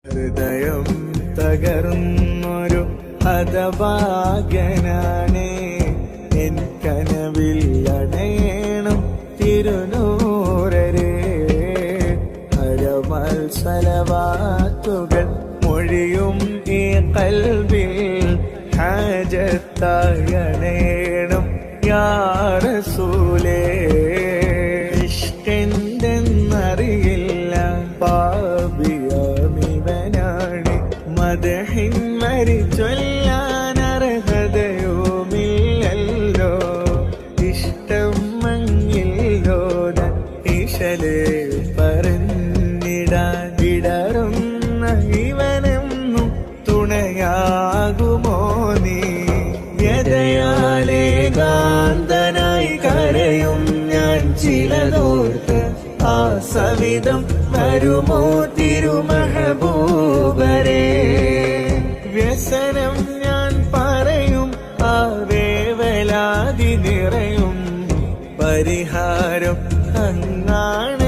ഹൃദയം തകർന്നൊരു ഹതഭാഗ്യനാണേ, എൻ കനവിൽ അടയണം തിരുനൂറരേ. അരമൽ സലവാത്തുകൾ മൊഴിയും ഈ കൽബിൽ ഹാജത്തായണേണം യാ റസൂലേ. ഇഷ്കെന്തെന്നറിയില്ല പാപിയാമിവനാണ്, മദഹിൻ മരിച്ചൊല്ലാൻ അർഹതയുമില്ലല്ലോ. ഇഷ്ടം മങ്ങില്ലോന ഇശലേ പറഞ്ഞിടാൻ ഇടറുന്ന ഇവനെന്നും തുണയാകുമോ നീ? വ്യതയാലേ കാന്തനായി കരയും ഞാൻ ചിലതോർത്ത്, ആ സവിധം വരുമോ തിരുമഹബൂബരേ. വ്യസനം ഞാൻ പറയും, ആ വേവലാതി നിറയും, പരിഹാരം അങ്ങാണ്